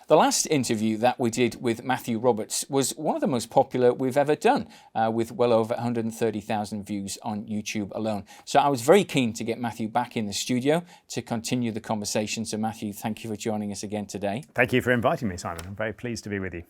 The last interview that we did with Matthew Roberts was one of the most popular we've ever done, with well over 130,000 views on YouTube alone. So I was very keen to get Matthew back in the studio to continue the conversation. So Matthew, thank you for joining us again today. Thank you for inviting me, Simon. I'm very pleased to be with you.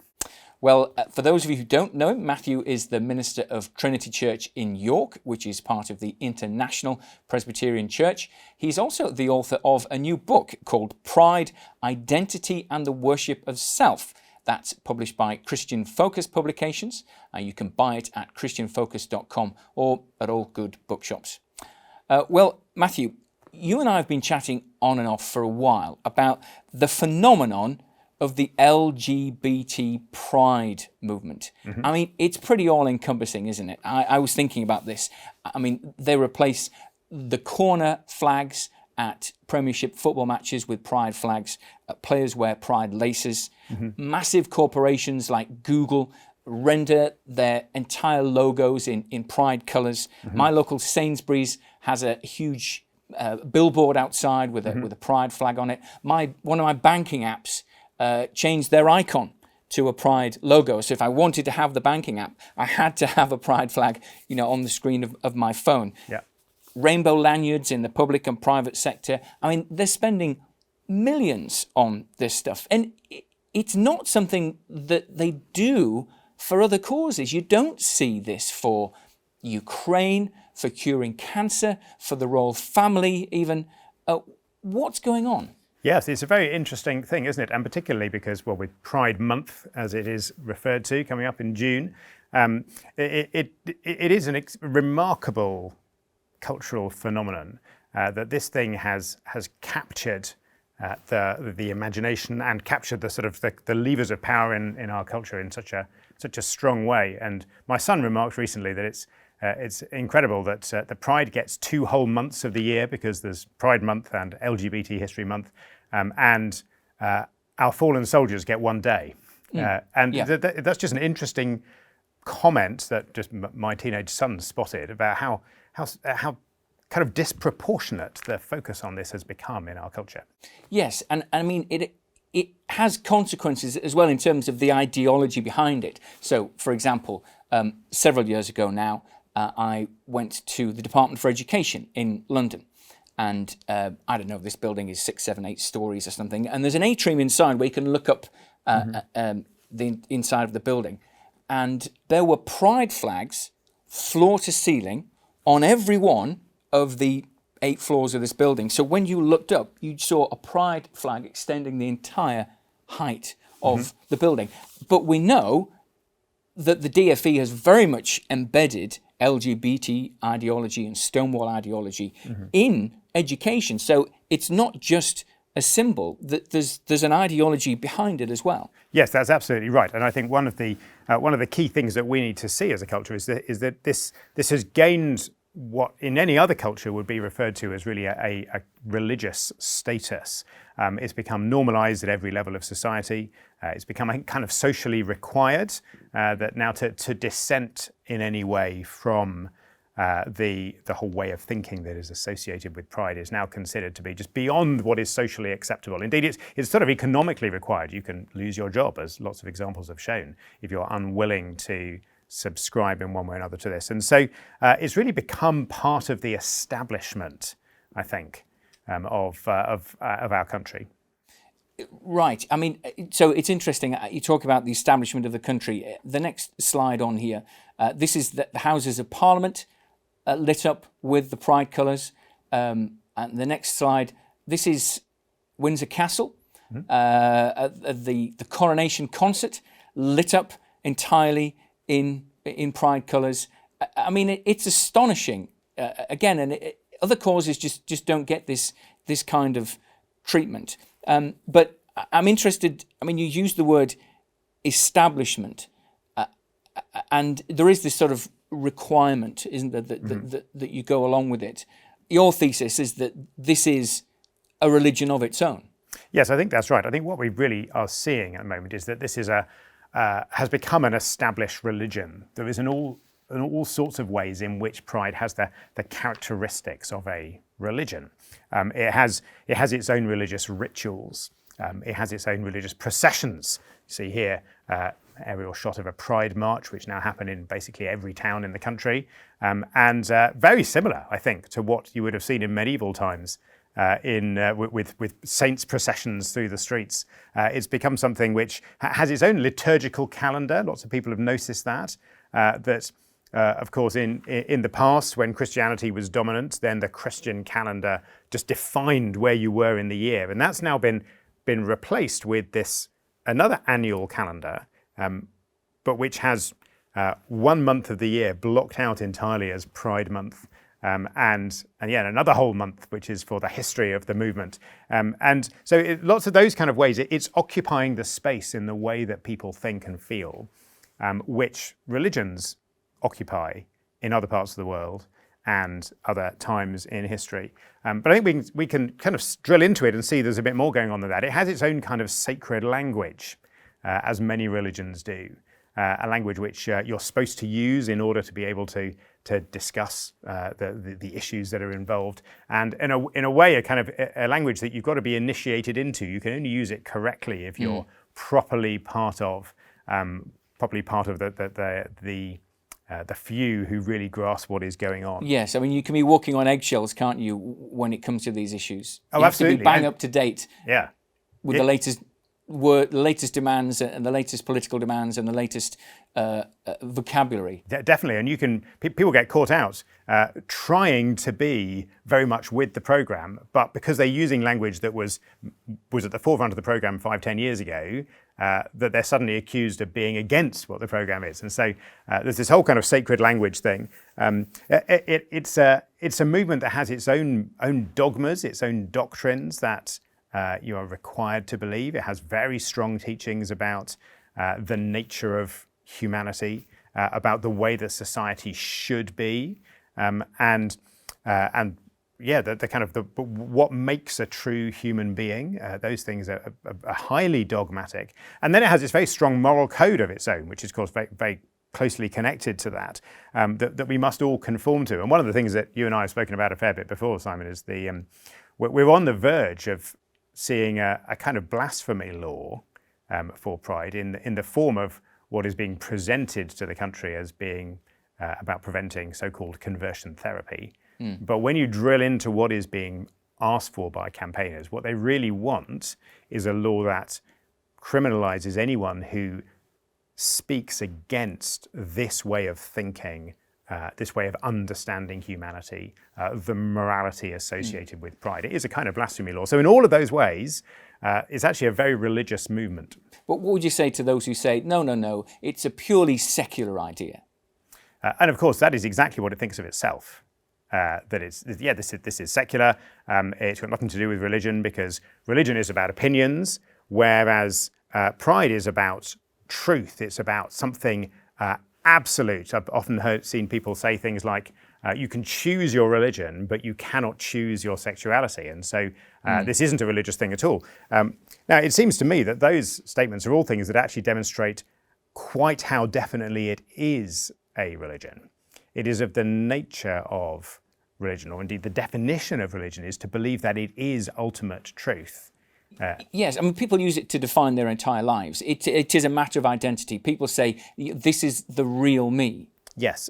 Well, for those of you who don't know him, Matthew is the minister of Trinity Church in York, which is part of the International Presbyterian Church. He's also the author of a new book called Pride, Identity and the Worship of Self. That's published by Christian Focus Publications. You can buy it at christianfocus.com or at all good bookshops. Well, Matthew, you and I have been chatting on and off for a while about the phenomenon of the LGBT Pride movement. I mean, it's pretty all-encompassing, isn't it? I was thinking about this. I mean, they replace the corner flags at Premiership football matches with pride flags. Players wear pride laces. Massive corporations like Google render their entire logos in pride colours. My local Sainsbury's has a huge billboard outside with a pride flag on it. One of my banking apps changed their icon to a pride logo. So if I wanted to have the banking app, I had to have a pride flag, on the screen of my phone. Yeah. Rainbow lanyards in the public and private sector. I mean, they're spending millions on this stuff. And it's not something that they do for other causes. You don't see this for Ukraine, for curing cancer, for the royal family even. What's going on? Yes, it's a very interesting thing, isn't it? And particularly because, well, with Pride Month, as it is referred to, coming up in June, it is a remarkable cultural phenomenon that this thing has captured the imagination and captured the sort of the levers of power in our culture in such a strong way. And my son remarked recently that it's incredible that the Pride gets 2 whole months of the year because there's Pride Month and LGBT History Month, and our fallen soldiers get 1 day. That's just an interesting comment that just my teenage son spotted about how kind of disproportionate the focus on this has become in our culture. Yes, and I mean, it has consequences as well in terms of the ideology behind it. So, for example, several years ago now, I went to the Department for Education in London. And I don't know, this building is 6, 7, 8 stories or something. And there's an atrium inside where you can look up the inside of the building. And there were pride flags, floor to ceiling, on every one of the 8 floors of this building. So when you looked up, you saw a pride flag extending the entire height of the building. But we know that the DfE has very much embedded LGBT ideology and Stonewall ideology in education. So it's not just a symbol, that there's an ideology behind it as well. Yes, that's absolutely right. And I think one of the key things that we need to see as a culture is that this has gained what in any other culture would be referred to as really a religious status. It's become normalized at every level of society. It's become kind of socially required that now to dissent in any way from the whole way of thinking that is associated with pride is now considered to be just beyond what is socially acceptable. Indeed, it's sort of economically required. You can lose your job, as lots of examples have shown, if you're unwilling to subscribe in one way or another to this. And so it's really become part of the establishment, I think, of our country. Right. I mean, so it's interesting. You talk about the establishment of the country. The next slide on here, this is the Houses of Parliament lit up with the pride colours. And the next slide, this is Windsor Castle, the coronation concert lit up entirely in pride colours. I mean, it's astonishing. Again, and other causes just don't get this kind of treatment. But I'm interested. I mean, you use the word establishment, and there is this sort of requirement, isn't there, that you go along with it. Your thesis is that this is a religion of its own. Yes, I think that's right. I think what we really are seeing at the moment is that this is has become an established religion. There is in all sorts of ways in which pride has the characteristics of a religion. It has its own religious rituals. It has its own religious processions. You see here aerial shot of a Pride march, which now happen in basically every town in the country, and very similar, I think, to what you would have seen in medieval times with saints' processions through the streets. It's become something which has its own liturgical calendar. Lots of people have noticed that. Of course, in the past, when Christianity was dominant, then the Christian calendar just defined where you were in the year, and that's now been replaced with another annual calendar, but which has 1 month of the year blocked out entirely as Pride Month, and another whole month which is for the history of the movement. And so lots of those kind of ways, it's occupying the space in the way that people think and feel, which religions occupy in other parts of the world and other times in history. But I think we can kind of drill into it and see there's a bit more going on than that. It has its own kind of sacred language, as many religions do, a language which you're supposed to use in order to be able to discuss the issues that are involved, and in a way, a kind of a language that you've got to be initiated into. You can only use it correctly if you're properly part of the few who really grasp what is going on. Yes, I mean, you can be walking on eggshells, can't you, when it comes to these issues? Oh, you absolutely. have to be bang up to date with the latest demands and the latest political demands and the latest vocabulary. Definitely, and people get caught out trying to be very much with the program, but because they're using language that was at the forefront of the program 5-10 years ago, that they're suddenly accused of being against what the program is. And so there's this whole kind of sacred language thing. It's a movement that has its own dogmas, its own doctrines that you are required to believe. It has very strong teachings about the nature of humanity, about the way that society should be, and the kind of what makes a true human being. Those things are highly dogmatic, and then it has this very strong moral code of its own, which is, of course, very, very closely connected to that we must all conform to. And one of the things that you and I have spoken about a fair bit before, Simon, is we're on the verge of seeing a kind of blasphemy law for Pride in the form of what is being presented to the country as being about preventing so-called conversion therapy. But when you drill into what is being asked for by campaigners, what they really want is a law that criminalizes anyone who speaks against this way of thinking, this way of understanding humanity, the morality associated with pride. It is a kind of blasphemy law. So in all of those ways, it's actually a very religious movement. But what would you say to those who say, no, it's a purely secular idea? And of course, that is exactly what it thinks of itself. This is secular. It's got nothing to do with religion, because religion is about opinions, whereas pride is about truth. It's about something absolute. I've often seen people say things like, you can choose your religion, but you cannot choose your sexuality. And so this isn't a religious thing at all. Now, it seems to me that those statements are all things that actually demonstrate quite how definitely it is a religion. It is of the nature of religion, or indeed the definition of religion is to believe that it is ultimate truth. Yes, I mean, people use it to define their entire lives. It is a matter of identity. People say, this is the real me. Yes,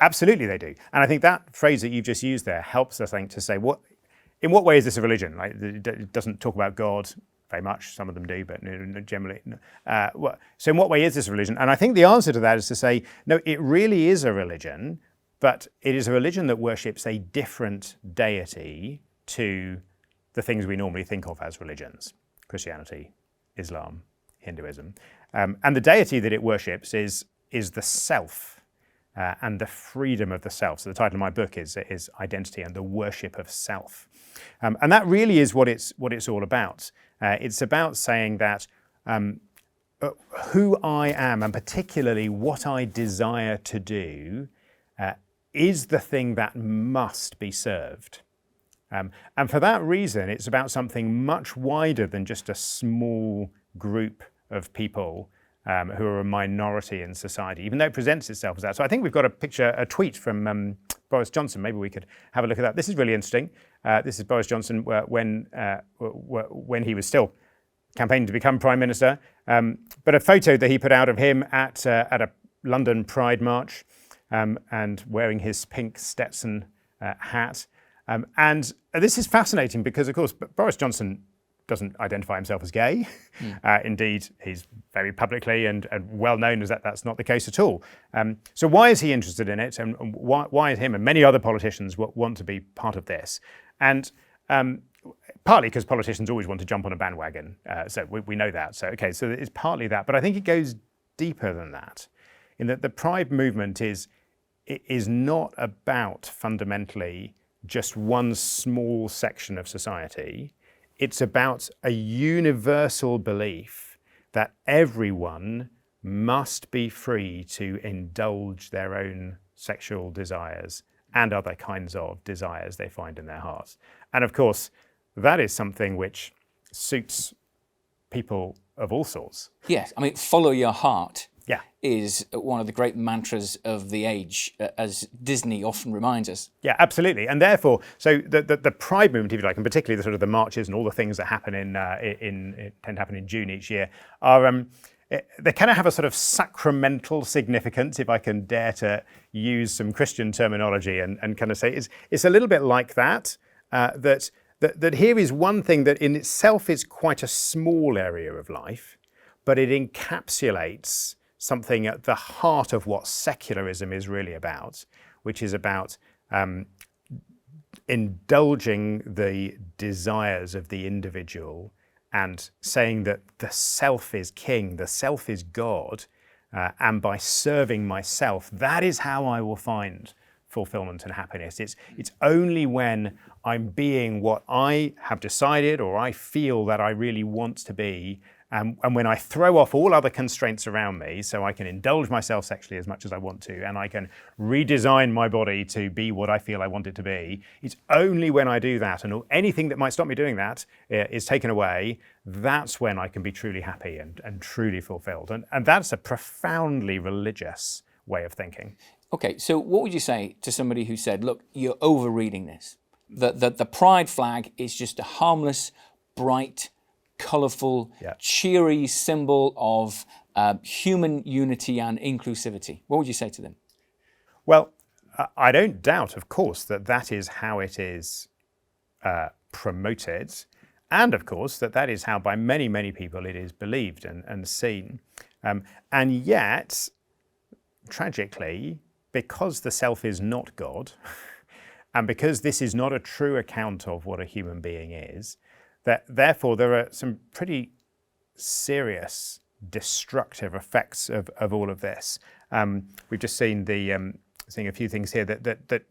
absolutely they do. And I think that phrase that you've just used there helps us, I think, to say, in what way is this a religion? Like, it doesn't talk about God very much. Some of them do, but generally. So in what way is this a religion? And I think the answer to that is to say, no, it really is a religion, but it is a religion that worships a different deity to the things we normally think of as religions: Christianity, Islam, Hinduism. And the deity that it worships is the self and the freedom of the self. So the title of my book is Identity and the Worship of Self. And that really is what it's all about. It's about saying that who I am, and particularly what I desire to do, is the thing that must be served. And for that reason, it's about something much wider than just a small group of people who are a minority in society, even though it presents itself as that. So I think we've got a tweet from Boris Johnson. Maybe we could have a look at that. This is really interesting. This is Boris Johnson when he was still campaigning to become Prime Minister. But a photo that he put out of him at a London Pride march and wearing his pink Stetson hat. And this is fascinating because, of course, Boris Johnson doesn't identify himself as gay. Indeed, he's very publicly and well known as that's not the case at all. So why is he interested in it, and why is him and many other politicians want to be part of this? And partly because politicians always want to jump on a bandwagon, so we know that. So okay, so it's partly that, but I think it goes deeper than that, in that the Pride movement is not about fundamentally just one small section of society. It's about a universal belief that everyone must be free to indulge their own sexual desires and other kinds of desires they find in their hearts. And of course, that is something which suits people of all sorts. Yes, I mean, follow your heart. Yeah. Is one of the great mantras of the age, as Disney often reminds us. Yeah, absolutely. And therefore, so the Pride movement, if you like, and particularly the sort of the marches and all the things that happen tend to happen in June each year, are they kind of have a sort of sacramental significance, if I can dare to use some Christian terminology and kind of say it's a little bit like that. That here is one thing that in itself is quite a small area of life, but it encapsulates something at the heart of what secularism is really about, which is about indulging the desires of the individual and saying that the self is king, the self is God, and by serving myself, that is how I will find fulfillment and happiness. It's only when I'm being what I have decided or I feel that I really want to be, and when I throw off all other constraints around me, so I can indulge myself sexually as much as I want to, and I can redesign my body to be what I feel I want it to be, it's only when I do that, and anything that might stop me doing that is taken away, that's when I can be truly happy and truly fulfilled. And that's a profoundly religious way of thinking. Okay, so what would you say to somebody who said, look, you're overreading this? The pride flag is just a harmless, bright, colourful, cheery symbol of human unity and inclusivity. What would you say to them? Well, I don't doubt, of course, that is how it is promoted. And of course, that is how by many, many people it is believed and seen. And yet, tragically, because the self is not God, and because this is not a true account of what a human being is, that therefore there are some pretty serious destructive effects of all of this. We've just seen seeing a few things here that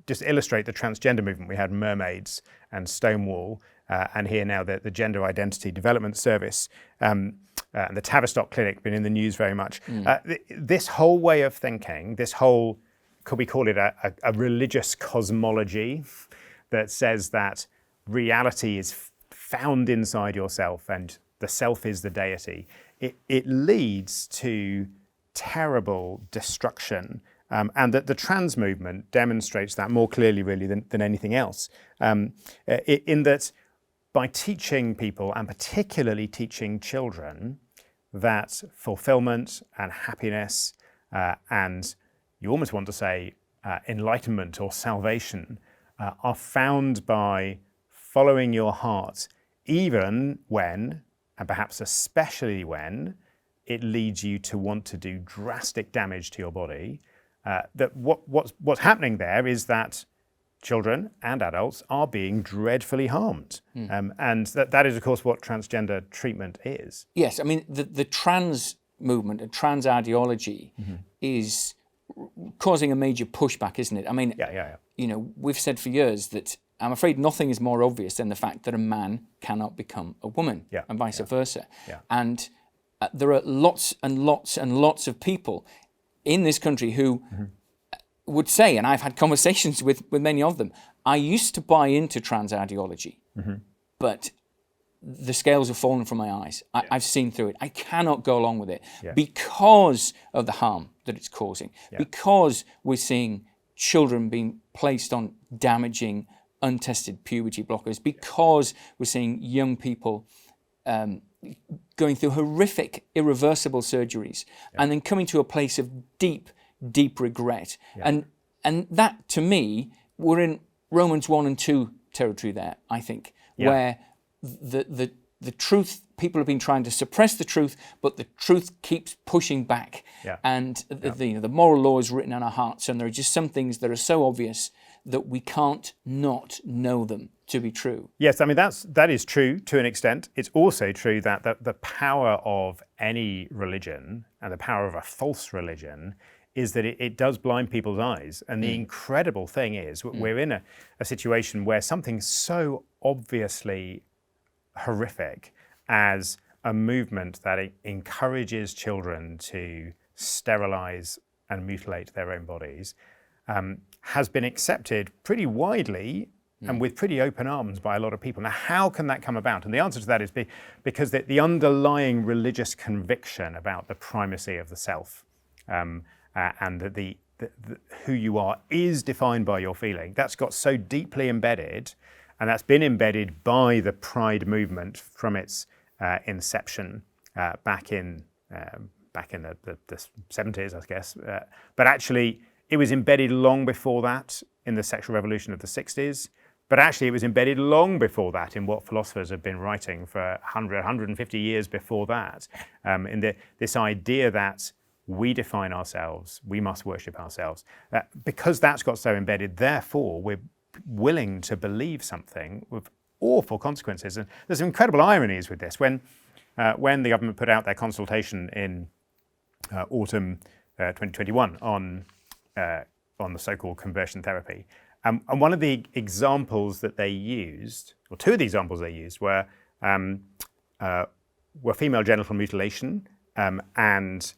just illustrate the transgender movement. We had Mermaids and Stonewall, and here now the Gender Identity Development Service and the Tavistock Clinic been in the news very much. This whole way of thinking, this whole, could we call it a religious cosmology that says that reality is found inside yourself and the self is the deity, it leads to terrible destruction. And that the trans movement demonstrates that more clearly, really, than anything else. In that by teaching people, and particularly teaching children, that fulfillment and happiness and you almost want to say enlightenment or salvation are found by following your heart, even when, and perhaps especially when, it leads you to want to do drastic damage to your body. That what's happening there is that children and adults are being dreadfully harmed. And that is, of course, what transgender treatment is. Yes, I mean, the trans movement and trans ideology is causing a major pushback, isn't it? I mean, you know, we've said for years that I'm afraid nothing is more obvious than the fact that a man cannot become a woman and vice versa. And there are lots and lots and lots of people in this country who would say, and I've had conversations with many of them, I used to buy into trans ideology, but the scales have fallen from my eyes. I've seen through it. I cannot go along with it Yeah. because of the harm that it's causing, Yeah. because we're seeing children being placed on damaging, untested puberty blockers, because we're seeing young people going through horrific, irreversible surgeries, and then coming to a place of deep, deep regret. And that, to me, we're in Romans 1 and 2 territory there, I think, where the truth, people have been trying to suppress the truth, but the truth keeps pushing back. And the moral law is written on our hearts, and there are just some things that are so obvious that we can't not know them to be true. Yes, I mean, that is true to an extent. It's also true that the power of any religion and the power of a false religion is that it does blind people's eyes. And the incredible thing is we're in a situation where something so obviously horrific as a movement that encourages children to sterilize and mutilate their own bodies has been accepted pretty widely and with pretty open arms by a lot of people. Now, how can that come about? And the answer to that is because the underlying religious conviction about the primacy of the self and that who you are is defined by your feeling. That's got so deeply embedded, and that's been embedded by the Pride movement from its inception back in the 70s, I guess. But actually, it was embedded long before that in the sexual revolution of the 60s. But actually, it was embedded long before that in what philosophers have been writing for 150 years before that, in this idea that we define ourselves, we must worship ourselves. Because that's got so embedded, therefore, we're willing to believe something with awful consequences. And there's incredible ironies with this. When the government put out their consultation in autumn 2021 on the so-called conversion therapy, and one of the examples that they used, or two of the examples they used, were female genital mutilation and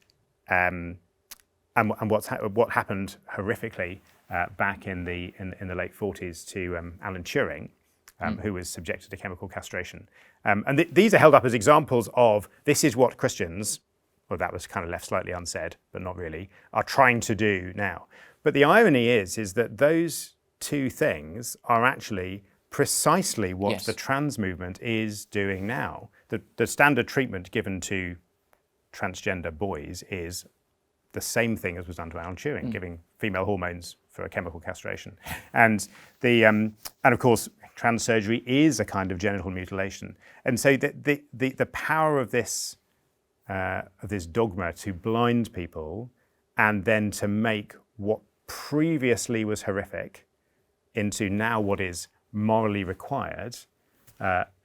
what happened horrifically back in the late 40s to Alan Turing, who was subjected to chemical castration. And these are held up as examples of this is what Christians, well, that was kind of left slightly unsaid, but not really, are trying to do now. But the irony is that those two things are actually precisely what the trans movement is doing now. The standard treatment given to transgender boys is the same thing as was done to Alan Turing, giving female hormones for a chemical castration. And of course, trans surgery is a kind of genital mutilation. And so the power of this dogma to blind people and then to make what previously was horrific into now what is morally required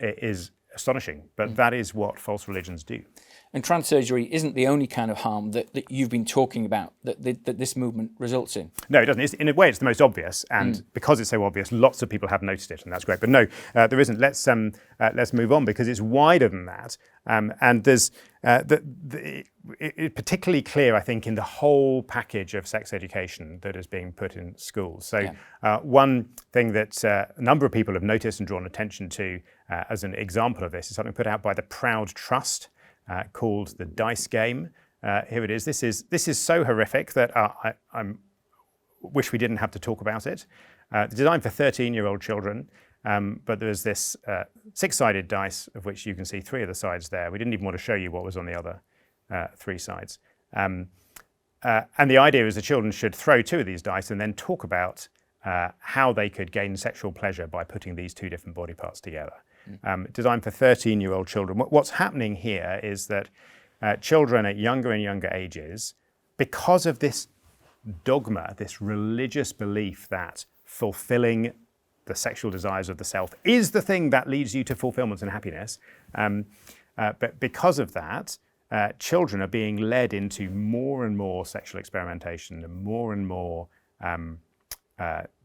is astonishing. But that is what false religions do. And trans surgery isn't the only kind of harm that you've been talking about that this movement results in. No, it doesn't. In a way, it's the most obvious, and because it's so obvious, lots of people have noticed it, and that's great. But no, there isn't. Let's move on because it's wider than that, and there's it's particularly clear, I think, in the whole package of sex education that is being put in schools. So one thing that a number of people have noticed and drawn attention to as an example of this is something put out by the Proud Trust. Called the Dice Game. Here it is. This is so horrific that I wish we didn't have to talk about it. Designed for 13-year-old children, but there's this 6-sided dice of which you can see 3 of the sides there. We didn't even want to show you what was on the other 3 sides. And the idea is the children should throw 2 of these dice and then talk about how they could gain sexual pleasure by putting these 2 different body parts together. Designed for 13-year-old children. What's happening here is that children at younger and younger ages, because of this dogma, this religious belief that fulfilling the sexual desires of the self is the thing that leads you to fulfillment and happiness, but because of that, children are being led into more and more sexual experimentation and more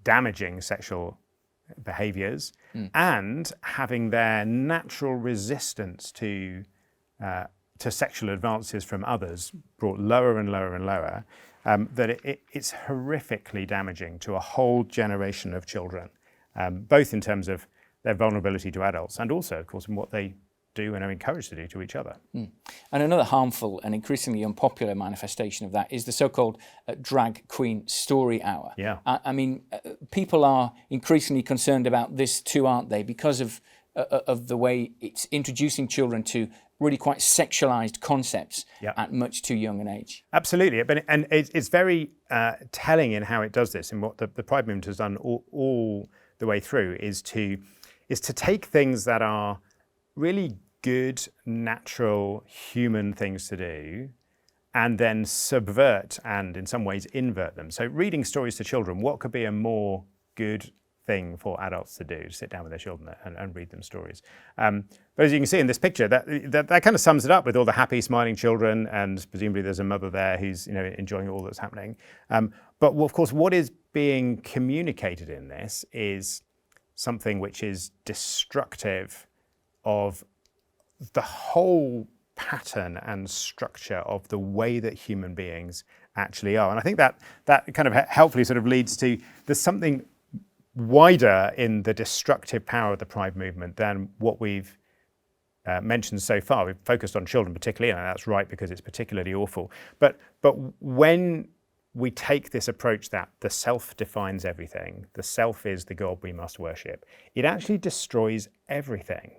damaging sexual behaviors, and having their natural resistance to sexual advances from others brought lower and lower and lower, that it's horrifically damaging to a whole generation of children, both in terms of their vulnerability to adults, and also, of course, in what they do and are encouraged to do to each other. And another harmful and increasingly unpopular manifestation of that is the so-called drag queen story hour. Yeah. I mean, people are increasingly concerned about this too, aren't they? Because of the way it's introducing children to really quite sexualized concepts at much too young an age. Absolutely. And it's very telling in how it does this, and what the Pride movement has done all the way through is to take things that are really good, natural, human things to do, and then subvert and in some ways invert them. So reading stories to children, what could be a more good thing for adults to do? Sit down with their children and read them stories. But as you can see in this picture, that kind of sums it up, with all the happy, smiling children, and presumably there's a mother there who's enjoying all that's happening. But of course, what is being communicated in this is something which is destructive of the whole pattern and structure of the way that human beings actually are. And I think that kind of helpfully sort of leads to, there's something wider in the destructive power of the Pride movement than what we've mentioned so far. We've focused on children particularly, and that's right because it's particularly awful. But when we take this approach that the self defines everything, the self is the God we must worship, it actually destroys everything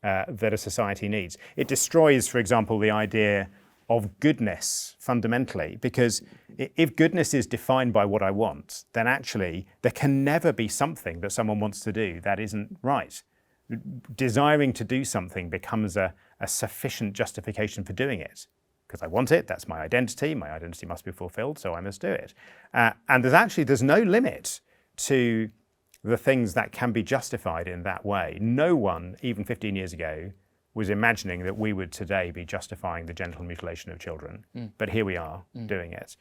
that a society needs. It destroys, for example, the idea of goodness fundamentally, because if goodness is defined by what I want, then actually there can never be something that someone wants to do that isn't right. Desiring to do something becomes a sufficient justification for doing it. Because I want it, that's my identity must be fulfilled, so I must do it. And there's no limit to the things that can be justified in that way. No one, even 15 years ago, was imagining that we would today be justifying the genital mutilation of children. But here we are doing it.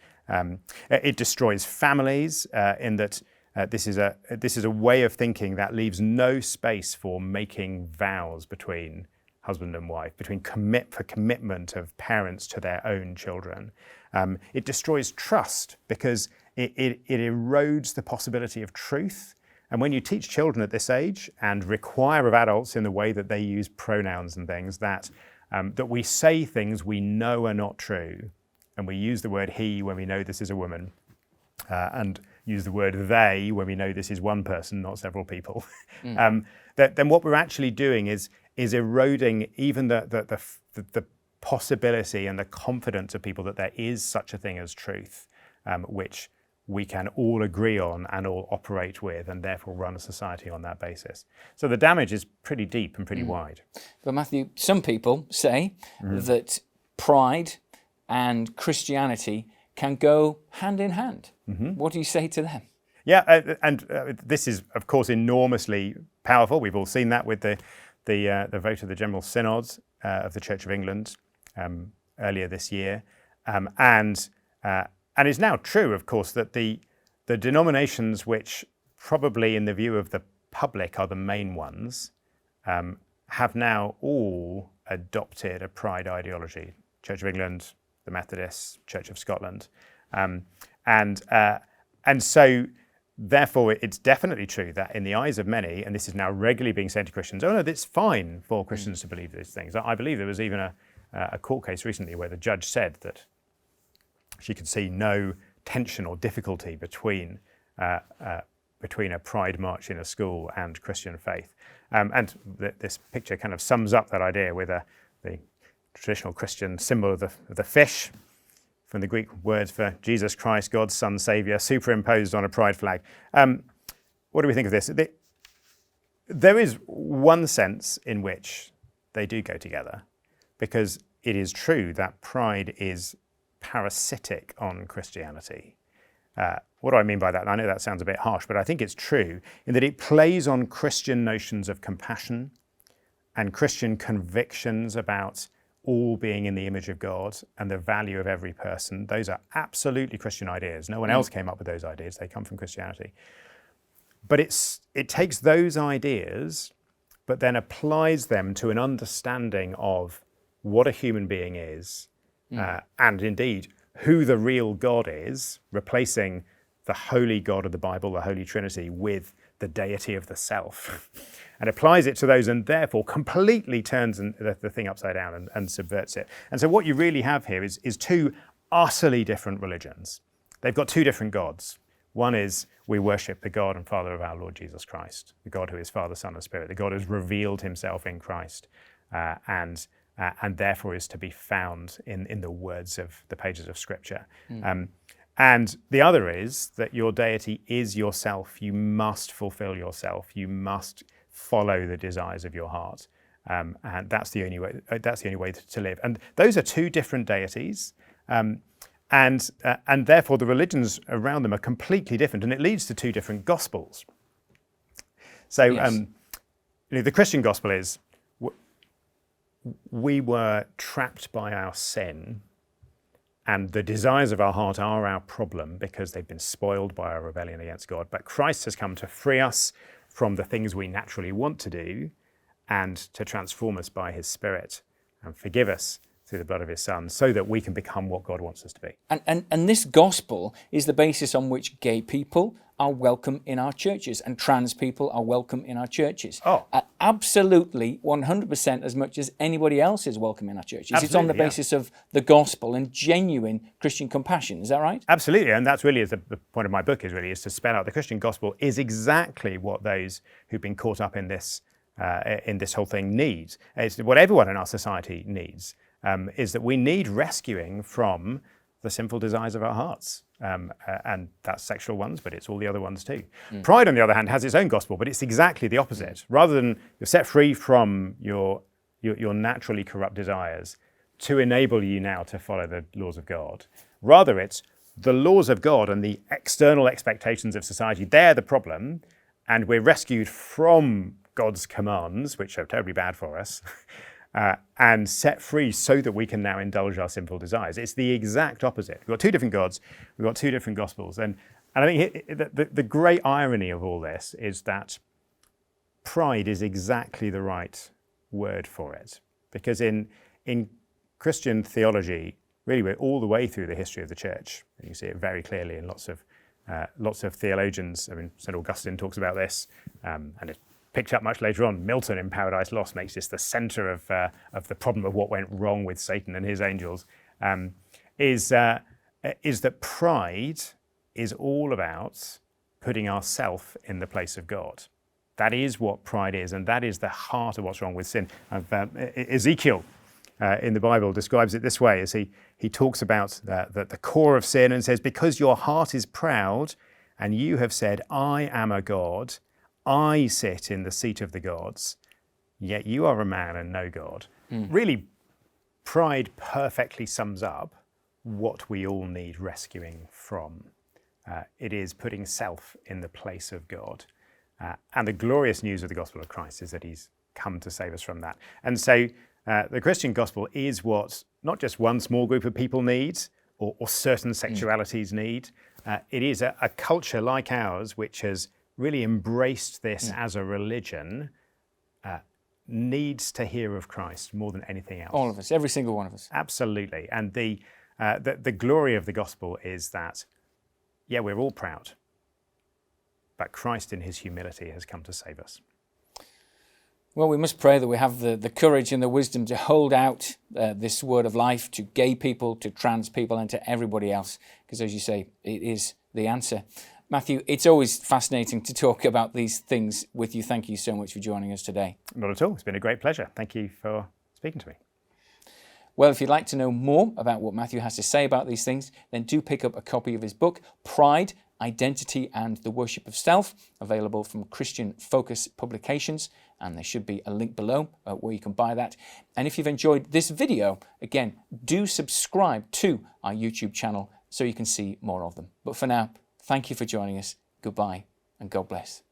It destroys families in that this is a way of thinking that leaves no space for making vows between husband and wife, between commitment of parents to their own children. It destroys trust because it erodes the possibility of truth. And when you teach children at this age and require of adults in the way that they use pronouns and things, that we say things we know are not true, and we use the word he when we know this is a woman, and use the word they when we know this is one person, not several people, then what we're actually doing is eroding even the possibility and the confidence of people that there is such a thing as truth, which we can all agree on and all operate with, and therefore run a society on that basis. So the damage is pretty deep and pretty wide. But Matthew, some people say that pride and Christianity can go hand in hand. What do you say to them? Yeah, and this is, of course, enormously powerful. We've all seen that with the vote of the General Synod of the Church of England earlier this year, and it's now true, of course, that the denominations which probably in the view of the public are the main ones have now all adopted a pride ideology. Church of England, the Methodists, Church of Scotland. And so therefore it's definitely true that in the eyes of many, and this is now regularly being said to Christians, oh no, it's fine for Christians to believe these things. I believe there was even a court case recently where the judge said that she could see no tension or difficulty between a pride march in a school and Christian faith. And this picture kind of sums up that idea with the traditional Christian symbol of the fish, from the Greek words for Jesus Christ, God's Son, Saviour, superimposed on a pride flag. What do we think of this? There is one sense in which they do go together, because it is true that pride is parasitic on Christianity. What do I mean by that? And I know that sounds a bit harsh, but I think it's true in that it plays on Christian notions of compassion and Christian convictions about all being in the image of God and the value of every person. Those are absolutely Christian ideas. No one else came up with those ideas. They come from Christianity. But it takes those ideas, but then applies them to an understanding of what a human being is, and indeed who the real God is, replacing the holy God of the Bible, the Holy Trinity, with the deity of the self, and applies it to those, and therefore completely turns the thing upside down and subverts it. And so what you really have here is two utterly different religions. They've got two different gods. One is we worship the God and Father of our Lord Jesus Christ, the God who is Father, Son, and Spirit, the God who has revealed himself in Christ, and therefore is to be found in the words of the pages of Scripture. And the other is that your deity is yourself. You must fulfill yourself. You must follow the desires of your heart, and that's the only way. That's the only way to live. And those are two different deities, and therefore the religions around them are completely different, and it leads to two different gospels. So, Yes. The Christian gospel is we were trapped by our sin. And the desires of our heart are our problem because they've been spoiled by our rebellion against God. But Christ has come to free us from the things we naturally want to do and to transform us by his Spirit and forgive us through the blood of his Son so that we can become what God wants us to be. And this gospel is the basis on which gay people are welcome in our churches and trans people are welcome in our churches. Oh. Absolutely, 100% as much as anybody else is welcome in our churches. Absolutely, it's on the basis of the gospel and genuine Christian compassion. Is that right? Absolutely, and that's really the point of my book is to spell out the Christian gospel is exactly what those who've been caught up in this whole thing need. It's what everyone in our society needs, is that we need rescuing from the sinful desires of our hearts. And that's sexual ones, but it's all the other ones too. Pride, on the other hand, has its own gospel, but it's exactly the opposite. Rather than you're set free from your naturally corrupt desires to enable you now to follow the laws of God, rather it's the laws of God and the external expectations of society, they're the problem, and we're rescued from God's commands, which are terribly bad for us, and set free so that we can now indulge our sinful desires. It's the exact opposite. We've got two different gods, we've got two different gospels. And I think the great irony of all this is that pride is exactly the right word for it. Because in Christian theology, really we're all the way through the history of the church. And you see it very clearly in lots of theologians. I mean, St. Augustine talks about this, and it's picked up much later on. Milton in Paradise Lost makes this the centre of the problem of what went wrong with Satan and his angels, is that pride is all about putting ourself in the place of God. That is what pride is, and that is the heart of what's wrong with sin. Ezekiel in the Bible describes it this way, as he talks about the core of sin and says, because your heart is proud and you have said, I am a God, I sit in the seat of the gods, yet you are a man and no God. Really, pride perfectly sums up what we all need rescuing from. It is putting self in the place of God. And the glorious news of the gospel of Christ is that he's come to save us from that. And so the Christian gospel is what not just one small group of people needs or certain sexualities need. It is a culture like ours which has really embraced this as a religion, needs to hear of Christ more than anything else. All of us, every single one of us. Absolutely. And the glory of the gospel is that, yeah, we're all proud, but Christ in his humility has come to save us. Well, we must pray that we have the courage and the wisdom to hold out this word of life to gay people, to trans people, and to everybody else, because as you say, it is the answer. Matthew, it's always fascinating to talk about these things with you. Thank you so much for joining us today. Not at all. It's been a great pleasure. Thank you for speaking to me. Well, if you'd like to know more about what Matthew has to say about these things, then do pick up a copy of his book, Pride, Identity and the Worship of Self, available from Christian Focus Publications. And there should be a link below where you can buy that. And if you've enjoyed this video, again, do subscribe to our YouTube channel so you can see more of them. But for now, thank you for joining us. Goodbye and God bless.